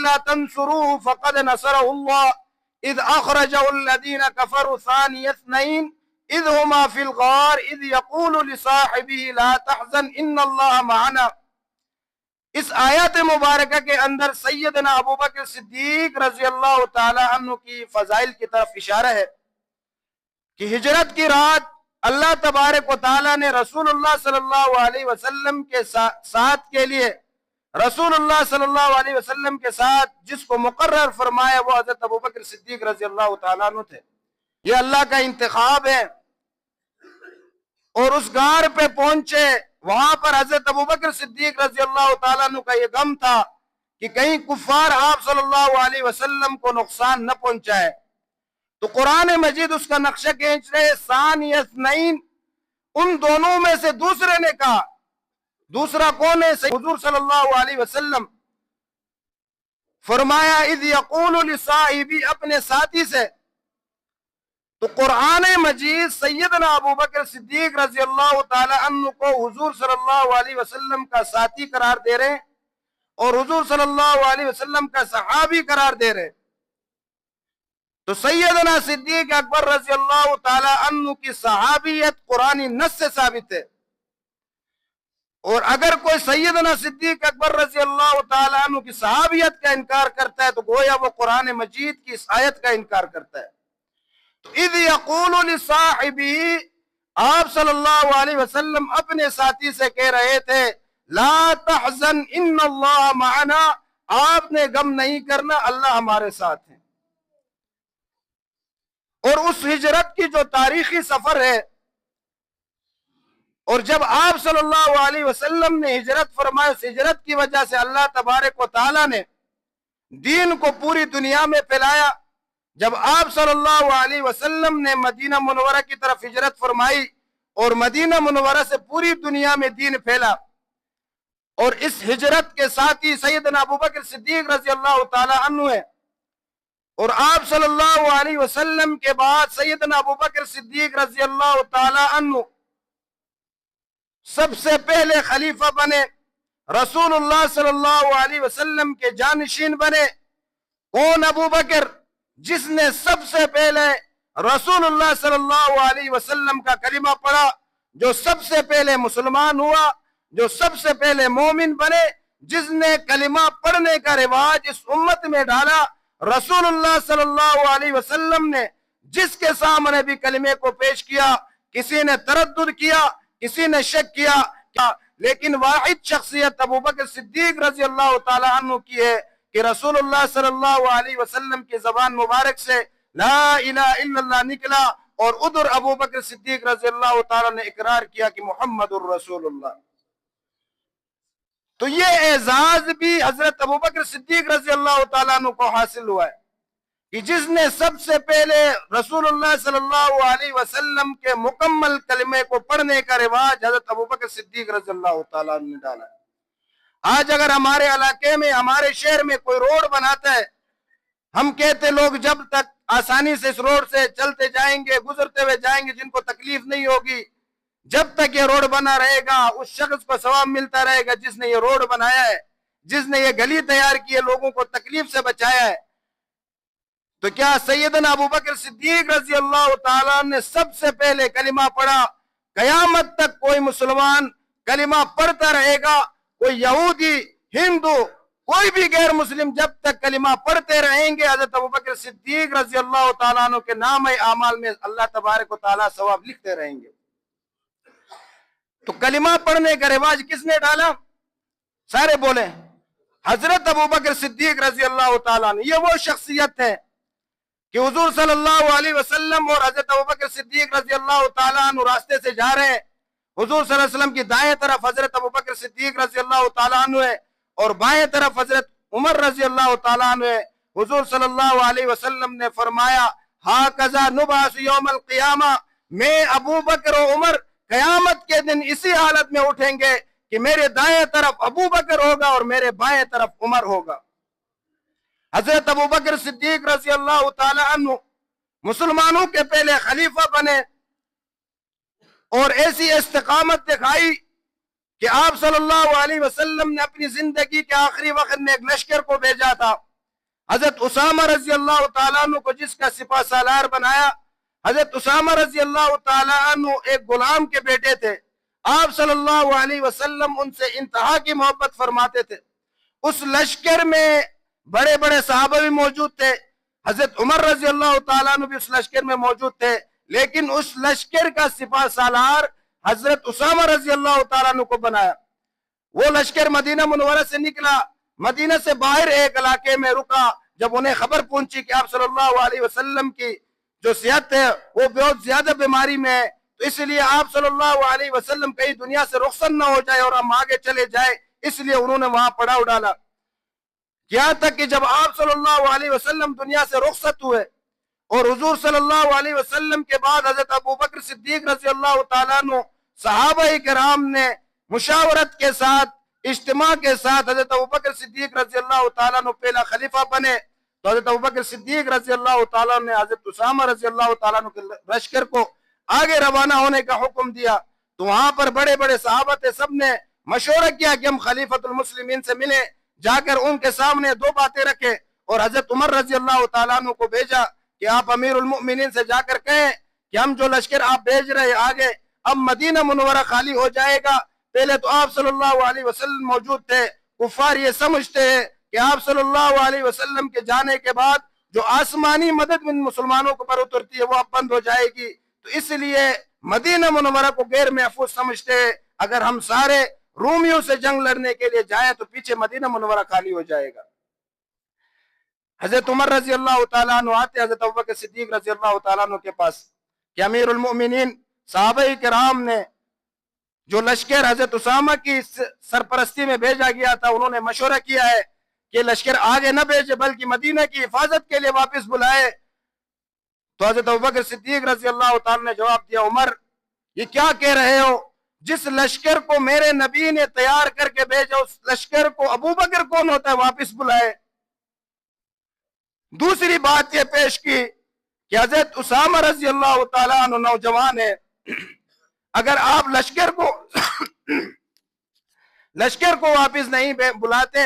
إلا تنصروه فقد نصره الله إذ أخرجه الذين كفروا ثاني اثنين إذ هما في الغار إذ يقول لصاحبه لا تحزن إن الله معنا. اس آیت مبارکہ کے اندر سیدنا ابوبکر صدیق رضی اللہ تعالی عنہ کی فضائل کی طرف اشارہ ہے کہ ہجرت کی رات اللہ تبارک و تعالی نے رسول اللہ صلی اللہ علیہ وسلم کے ساتھ کے لیے رسول اللہ صلی اللہ علیہ وسلم کے ساتھ جس کو مقرر فرمایا وہ حضرت ابوبکر صدیق رضی اللہ تعالیٰ عنہ تھے. یہ اللہ کا انتخاب ہے. اور اس غار پہ پہنچے, وہاں پر حضرت ابوبکر صدیق رضی اللہ تعالیٰ عنہ کا یہ غم تھا کہ کہیں کفار آپ صلی اللہ علیہ وسلم کو نقصان نہ پہنچائے. تو قرآن مجید اس کا نقشہ کھینچ رہے ثانی اثنین, ان دونوں میں سے دوسرے نے کہا. دوسرا کون ہے؟ حضور صلی اللہ علیہ وسلم. فرمایا اذ یقول لصاحبی, اپنے ساتھی سے. تو قرآن مجید سیدنا ابوبکر صدیق رضی اللہ تعالی عنہ کو حضور صلی اللہ علیہ وسلم کا ساتھی قرار دے رہے اور حضور صلی اللہ علیہ وسلم کا صحابی قرار دے رہے. تو سیدنا صدیق اکبر رضی اللہ تعالی عنہ کی صحابیت قرآنی نص سے ثابت ہے. اور اگر کوئی سیدنا صدیق اکبر رضی اللہ تعالی عنہ کی صحابیت کا انکار کرتا ہے تو گویا وہ قرآن مجید کی اس آیت کا انکار کرتا ہے. تو اذ یقول لصاحبہ, آپ صلی اللہ علیہ وسلم اپنے ساتھی سے کہہ رہے تھے لا تحزن ان اللہ معنا, آپ نے غم نہیں کرنا, اللہ ہمارے ساتھ ہیں. اور اس ہجرت کی جو تاریخی سفر ہے, اور جب آپ صلی اللہ علیہ وسلم نے ہجرت فرمایا, اس ہجرت کی وجہ سے اللہ تبارک و تعالیٰ نے دین کو پوری دنیا میں پھیلایا. جب آپ صلی اللہ علیہ وسلم نے مدینہ منورہ کی طرف ہجرت فرمائی اور مدینہ منورہ سے پوری دنیا میں دین پھیلا, اور اس ہجرت کے ساتھی سیدنا ابوبکر صدیق رضی اللہ تعالی عنہ ہے. اور آپ صلی اللہ علیہ وسلم کے بعد سیدنا ابوبکر صدیق رضی اللہ تعالی عنہ سب سے پہلے خلیفہ بنے, رسول اللہ صلی اللہ علیہ وسلم کے جانشین بنے. کون؟ ابو بکر, جس نے سب سے پہلے رسول اللہ صلی اللہ علیہ وسلم کا کلمہ پڑھا, جو سب سے پہلے مسلمان ہوا, جو سب سے پہلے مومن بنے, جس نے کلمہ پڑھنے کا رواج اس امت میں ڈالا. رسول اللہ صلی اللہ علیہ وسلم نے جس کے سامنے بھی کلمے کو پیش کیا, کسی نے تردد کیا, کسی نے شک کیا, لیکن واحد شخصیت ابوبکر صدیق رضی اللہ تعالی عنہ کی ہے کہ رسول اللہ صلی اللہ علیہ وسلم کی زبان مبارک سے لا الہ الا اللہ نکلا, اور ادھر ابوبکر صدیق رضی اللہ تعالی نے اقرار کیا کہ محمد الرسول اللہ. تو یہ اعزاز بھی حضرت ابوبکر صدیق رضی اللہ تعالیٰ عنہ کو حاصل ہوا ہے کہ جس نے سب سے پہلے رسول اللہ صلی اللہ علیہ وسلم کے مکمل کلمے کو پڑھنے کا رواج حضرت ابوبکر صدیق رضی اللہ تعالیٰ عنہ نے ڈالا ہے. آج اگر ہمارے علاقے میں, ہمارے شہر میں کوئی روڈ بناتا ہے, ہم کہتے لوگ جب تک آسانی سے اس روڈ سے چلتے جائیں گے, گزرتے ہوئے جائیں گے, جن کو تکلیف نہیں ہوگی, جب تک یہ روڈ بنا رہے گا اس شخص کو ثواب ملتا رہے گا جس نے یہ روڈ بنایا ہے, جس نے یہ گلی تیار کی ہے, لوگوں کو تکلیف سے بچایا ہے. تو کیا سیدنا ابوبکر صدیق رضی اللہ تعالیٰ نے سب سے پہلے کلمہ پڑھا؟ قیامت تک کوئی مسلمان کلمہ پڑھتا رہے گا, کوئی یہودی, ہندو, کوئی بھی غیر مسلم جب تک کلمہ پڑھتے رہیں گے, حضرت ابوبکر صدیق رضی اللہ تعالیٰ عنہ کے نام اعمال میں اللہ تبارک و تعالیٰ ثواب لکھتے رہیں گے. تو کلمہ پڑھنے کا رواج کس نے ڈالا؟ سارے بولیں, حضرت ابوبکر صدیق رضی اللہ تعالیٰ عنہ. یہ وہ شخصیت ہے کہ حضور صلی اللہ علیہ وسلم اور حضرت ابوبکر صدیق رضی اللہ تعالیٰ عنہ راستے سے جا رہے ہیں. حضور صلی اللہ علیہ وسلم کی دائیں طرف حضرت ابوبکر صدیق رضی اللہ تعالیٰ عنہ ہے, اور بائیں طرف حضرت عمر رضی اللہ تعالیٰ عنہ ہے. حضور صلی اللہ علیہ وسلم نے فرمایا ہاکذا نبعث یوم القیامہ, میں ابو بکر و عمر قیامت کے دن اسی حالت میں اٹھیں گے کہ میرے دائیں طرف ابو بکر ہوگا اور میرے بائیں طرف عمر ہوگا. حضرت ابوبکر صدیق رضی اللہ تعالی عنہ مسلمانوں کے پہلے خلیفہ بنے, اور ایسی استقامت دکھائی کہ آپ صلی اللہ علیہ وسلم نے اپنی زندگی کے آخری وقت میں ایک لشکر کو بھیجا تھا. حضرت اسامہ رضی اللہ تعالیٰ عنہ کو جس کا سپہ سالار بنایا، حضرت اسامہ رضی اللہ تعالیٰ عنہ ایک غلام کے بیٹے تھے، آپ صلی اللہ علیہ وسلم ان سے انتہا کی محبت فرماتے تھے۔ اس لشکر میں بڑے بڑے صحابہ بھی موجود تھے، حضرت عمر رضی اللہ تعالیٰ عنہ بھی اس لشکر میں موجود تھے، لیکن اس لشکر کا سپہ سالار حضرت اسامہ رضی اللہ تعالیٰ عنہ کو بنایا۔ وہ لشکر مدینہ منورہ سے نکلا، مدینہ سے باہر ایک علاقے میں رکا۔ جب انہیں خبر پہنچی کہ آپ صلی اللہ علیہ وسلم کی جو صحت ہے وہ بہت زیادہ بیماری میں ہے، تو اس لیے آپ صلی اللہ علیہ وسلم کہیں دنیا سے رخصت نہ ہو جائے اور ہم آگے چلے جائیں، اس لیے انہوں نے وہاں پڑاؤ ڈالا۔ یہاں تک کہ جب آپ صلی اللہ علیہ وسلم دنیا سے رخصت ہوئے اور حضور صلی اللہ علیہ وسلم کے بعد حضرت ابوبکر صدیق رضی اللہ تعالیٰ عنہ صحابہ کرام نے مشاورت کے ساتھ، اجتماع کے ساتھ حضرت ابوبکر صدیق رضی اللہ تعالیٰ عنہ پہلا خلیفہ بنے، تو حضرت ابوبکر صدیق رضی اللہ تعالیٰ نے حضرت اسامہ رضی اللہ تعالیٰ عنہ کے لشکر کو آگے روانہ ہونے کا حکم دیا۔ تو وہاں پر بڑے بڑے صحابہ تھے، سب نے مشورہ کیا کہ ہم خلیفۃ المسلمین سے ملیں، جا کر ان کے سامنے دو باتیں رکھے، اور حضرت عمر رضی اللہ تعالیٰ عنہ کو بھیجا کہ آپ امیر المؤمنین سے جا کر کہیں کہ ہم جو لشکر آپ بھیج رہے آگے، اب مدینہ منورہ خالی ہو جائے گا۔ پہلے تو آپ صلی اللہ علیہ وسلم موجود تھے، کفار یہ سمجھتے ہیں کہ آپ صلی اللہ علیہ وسلم کے جانے کے بعد جو آسمانی مدد من مسلمانوں کو پر اترتی ہے وہ اب بند ہو جائے گی، تو اس لیے مدینہ منورہ کو غیر محفوظ سمجھتے ہیں۔ اگر ہم سارے رومیوں سے جنگ لڑنے کے لیے جائیں تو پیچھے مدینہ منورہ خالی ہو جائے گا۔ حضرت عمر رضی اللہ تعالیٰ عنہ آتے حضرت ابوبکر صدیق رضی اللہ تعالیٰ عنہ کے پاس کہ امیر المؤمنین، صحابہ کرام نے جو لشکر حضرت اسامہ کی سرپرستی میں بھیجا گیا تھا، انہوں نے مشورہ کیا ہے کہ لشکر آگے نہ بھیجے بلکہ مدینہ کی حفاظت کے لیے واپس بلائے۔ تو حضرت ابوبکر صدیق رضی اللہ تعالیٰ نے جواب دیا، عمر یہ کیا کہہ رہے ہو؟ جس لشکر کو میرے نبی نے تیار کر کے بھیجا اس لشکر کو ابوبکر کون ہوتا ہے واپس بلائے؟ دوسری بات یہ پیش کی کہ حضرت اسامہ رضی اللہ تعالیٰ عنہ نوجوان ہے، اگر آپ لشکر کو واپس نہیں بلاتے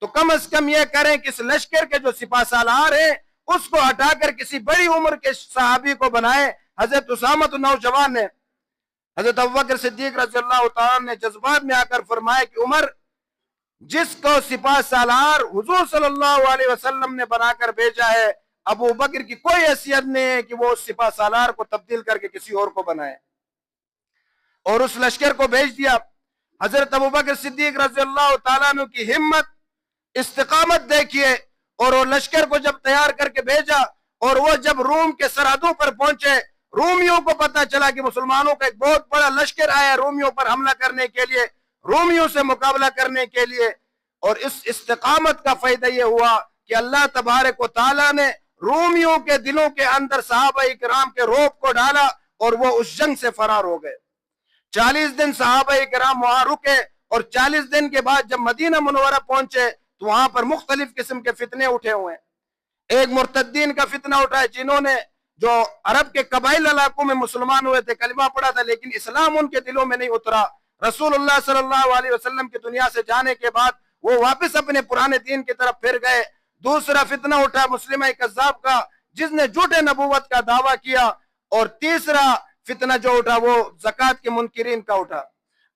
تو کم از کم یہ کریں کہ اس لشکر کے جو سپہ سالار ہیں اس کو ہٹا کر کسی بڑی عمر کے صحابی کو بنائے۔ حضرت اسامہ تو نوجوان ہے۔ حضرت ابوبکر صدیق رضی اللہ تعالیٰ نے جذبات میں آ کر فرمایا کہ عمر، جس کو سپہ سالار حضور صلی اللہ علیہ وسلم نے بنا کر بھیجا ہے، ابو بکر کی کوئی حیثیت نہیں ہے کہ وہ اس سپہ سالار کو تبدیل کر کے کسی اور کو بنائے، اور اس لشکر کو بھیج دیا۔ حضرت ابوبکر صدیق رضی اللہ تعالیٰ عنہ کی ہمت، استقامت دیکھیے، اور وہ لشکر کو جب تیار کر کے بھیجا اور وہ جب روم کے سرحدوں پر پہنچے، رومیوں کو پتا چلا کہ مسلمانوں کا ایک بہت بڑا لشکر آیا رومیوں پر حملہ کرنے کے لیے، رومیوں سے مقابلہ کرنے کے لیے، اور اس استقامت کا فائدہ یہ ہوا کہ اللہ تبارک و تعالیٰ نے رومیوں کے دلوں کے اندر صحابہ کرام کے رعب کو ڈالا اور وہ اس جنگ سے فرار ہو گئے۔ 40 دن صحابہ کرام وہاں رکے، اور 40 دن کے بعد جب مدینہ منورہ پہنچے تو وہاں پر مختلف قسم کے فتنے اٹھے ہوئے ہیں۔ ایک مرتدین کا فتنہ اٹھا ہے، جنہوں نے جو عرب کے قبائل علاقوں میں مسلمان ہوئے تھے، کلمہ پڑھا تھا، لیکن اسلام ان کے دلوں میں نہیں اترا۔ رسول اللہ صلی اللہ علیہ وسلم کی دنیا سے جانے کے بعد وہ واپس اپنے پرانے دین کی طرف پھر گئے۔ دوسرا فتنہ اٹھا مسلمہ کذاب کا، جس نے جھوٹے نبوت کا دعویٰ کیا، اور تیسرا فتنہ جو اٹھا وہ زکوٰۃ کے منکرین کا اٹھا۔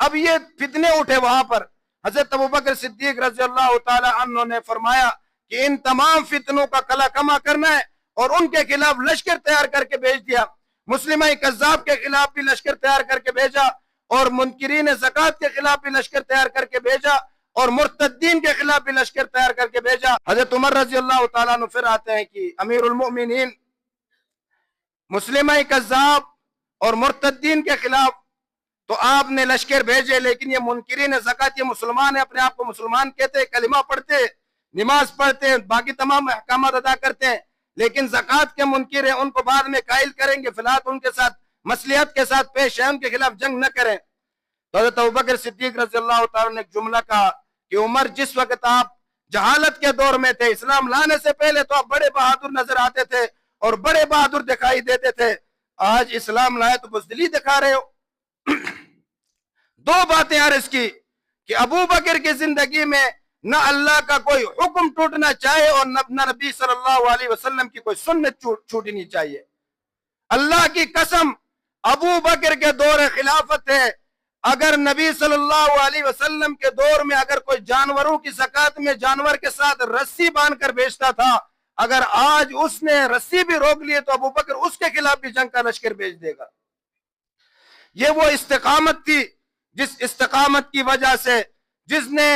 اب یہ فتنے اٹھے وہاں پر، حضرت ابوبکر صدیق رضی اللہ تعالی عنہ نے فرمایا کہ ان تمام فتنوں کا کلا کما کرنا ہے، اور ان کے خلاف لشکر تیار کر کے بھیج دیا۔ مسلمہ کذاب کے خلاف بھی لشکر تیار کر کے بھیجا، اور منکرین زکوٰۃ کے خلاف بھی لشکر تیار کر کے بھیجا، اور مرتدین کے خلاف بھی لشکر تیار کر کے بھیجا۔ حضرت عمر رضی اللہ تعالیٰ عنہ پھر آتے ہیں کہ امیر المؤمنین، مسلمہ کذاب اور مرتدین کے خلاف تو آپ نے لشکر بھیجے، لیکن یہ منکرین زکوٰۃ، یہ مسلمان ہیں، اپنے آپ کو مسلمان کہتے ہیں، کلمہ پڑھتے ہیں، نماز پڑھتے ہیں، باقی تمام احکامات ادا کرتے ہیں، لیکن زکوٰۃ کے منکر ہیں، ان کو بعد میں قائل کریں گے، فی الحال ان کے ساتھ مصلحت کے ساتھ پیش ہیں، ان کے خلاف جنگ نہ کریں۔ تو حضرت ابوبکر صدیق رضی اللہ تعالیٰ نے ایک جملہ کہا کہ عمر، جس وقت آپ جہالت کے دور میں تھے، اسلام لانے سے پہلے تو آپ بڑے بہادر نظر آتے تھے اور بڑے بہادر دکھائی دیتے تھے، آج اسلام لائے تو بزدلی دکھا رہے ہو۔ دو باتیں عرض کی کہ ابو بکر کی زندگی میں نہ اللہ کا کوئی حکم ٹوٹنا چاہے اور نہ نبی صلی اللہ علیہ وسلم کی کوئی سنت چھوٹنی چاہیے۔ اللہ کی قسم ابو بکر کے دور خلافت ہے، اگر نبی صلی اللہ علیہ وسلم کے دور میں اگر کوئی جانوروں کی زکات میں جانور کے ساتھ رسی باندھ کر بیچتا تھا، اگر آج اس نے رسی بھی روک لیے تو ابو بکر اس کے خلاف بھی جنگ کا لشکر بھیج دے گا۔ یہ وہ استقامت تھی جس استقامت کی وجہ سے، جس نے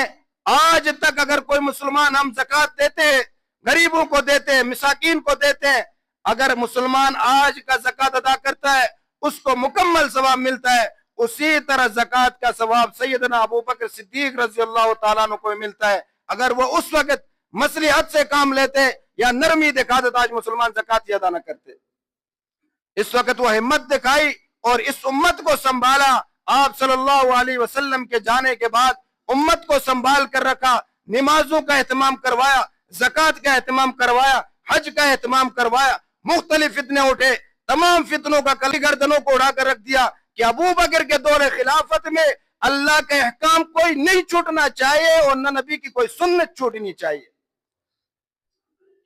آج تک اگر کوئی مسلمان ہم زکات دیتے ہیں، غریبوں کو دیتے ہیں، مساکین کو دیتے ہیں، اگر مسلمان آج کا زکات ادا کرتا ہے اس کو مکمل ثواب ملتا ہے، اسی طرح زکات کا ثواب سیدنا ابو بکر صدیق رضی اللہ تعالیٰ عنہ کو ملتا ہے۔ اگر وہ اس وقت مصلحت سے کام لیتے یا نرمی دکھاتے تو آج مسلمان زکات ہی ادا نہ کرتے۔ اس وقت وہ ہمت دکھائی اور اس امت کو سنبھالا۔ آپ صلی اللہ علیہ وسلم کے جانے کے بعد امت کو سنبھال کر رکھا، نمازوں کا اہتمام کروایا، زکات کا اہتمام کروایا، حج کا اہتمام کروایا۔ مختلف فتنے اٹھے، تمام فتنوں کا کلی گردنوں کو اڑا کر رکھ دیا کہ ابو بکر کے دور خلافت میں اللہ کے احکام کوئی نہیں چھوٹنا چاہیے اور نہ نبی کی کوئی سنت چھوٹنی چاہیے۔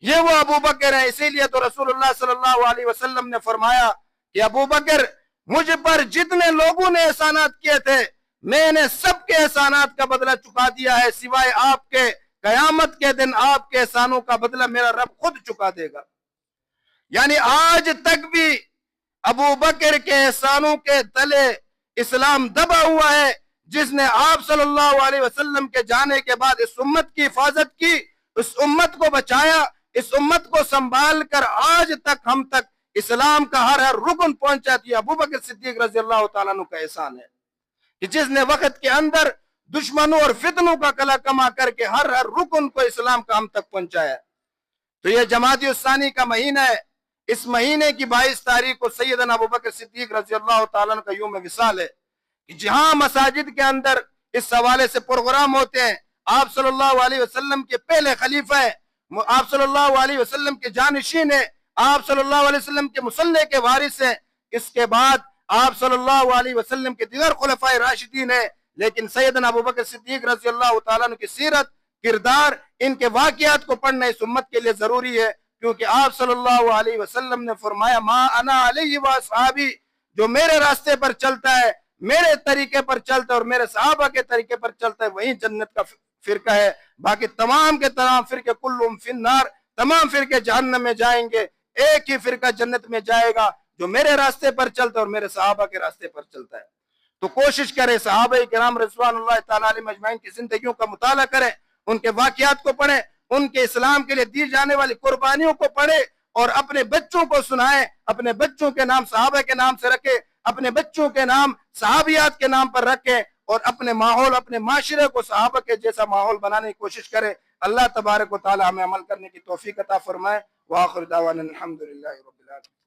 یہ وہ ابو بکر ہے۔ اسی لیے تو رسول اللہ صلی اللہ علیہ وسلم نے فرمایا کہ ابو بکر، مجھ پر جتنے لوگوں نے احسانات کیے تھے میں نے سب کے احسانات کا بدلہ چکا دیا ہے، سوائے آپ کے، قیامت کے دن آپ کے احسانوں کا بدلہ میرا رب خود چکا دے گا۔ یعنی آج تک بھی ابو بکر کے احسانوں کے تلے اسلام دبا ہوا ہے، جس نے آپ صلی اللہ علیہ وسلم کے جانے کے بعد اس امت کی حفاظت کی، اس امت کو بچایا، اس امت کو سنبھال کر آج تک ہم تک اسلام کا ہر رکن پہنچا دیا۔ ابو بکر صدیق رضی اللہ تعالیٰ عنہ کا احسان ہے کہ جس نے وقت کے اندر دشمنوں اور فتنوں کا کلا کما کر کے ہر رکن کو اسلام کا ہم تک پہنچایا۔ تو یہ جمادی الثانی کا مہینہ ہے، اس مہینے کی 22 تاریخ کو سیدنا ابو بکر صدیق رضی اللہ تعالیٰ عنہ کا یوم وصال ہے کہ جہاں مساجد کے اندر اس حوالے سے پروگرام ہوتے ہیں، آپ صلی اللہ علیہ وسلم کے پہلے خلیفہ ہیں، آپ صلی اللہ علیہ وسلم کے جانشین ہیں، آپ صلی اللہ علیہ وسلم کے مصلی کے وارث ہیں، اس کے بعد آپ صلی اللہ علیہ وسلم کے دیگر خلفائے راشدین ہیں، لیکن سیدنا ابو بکر صدیق رضی اللہ تعالیٰ عنہ کی سیرت، کردار، ان کے واقعات کو پڑھنا اس امت کے لیے ضروری ہے، کیونکہ آپ صلی اللہ علیہ وسلم نے فرمایا ما انا علیہ واصحابی، جو میرے راستے پر چلتا ہے، میرے طریقے پر چلتا ہے اور میرے صحابہ کے طریقے پر چلتا ہے، وہی جنت کا فرقہ ہے۔ باقی تمام کے تمام فرقے کلہم فی النار، تمام فرقے جہنم میں جائیں گے، ایک ہی فرقہ جنت میں جائے گا جو میرے راستے پر چلتا ہے اور میرے صحابہ کے راستے پر چلتا ہے۔ تو کوشش کریں صحابہ کرام رضوان اللہ تعالیٰ علیہ مجمعین کی زندگیوں کا مطالعہ کریں، ان کے واقعات کو پڑھیں، ان کے اسلام کے لیے دی جانے والی قربانیوں کو پڑھیں اور اپنے بچوں کو سنائیں، اپنے بچوں کے نام صحابہ کے نام سے رکھیں، اپنے بچوں کے نام صحابیات کے نام پر رکھیں اور اپنے ماحول، اپنے معاشرے کو صحابہ کے جیسا ماحول بنانے کی کوشش کریں۔ اللہ تبارک و تعالی ہمیں عمل کرنے کی توفیق عطا فرمائے۔ وآخر دعوانا الحمدللہ رب العالمین۔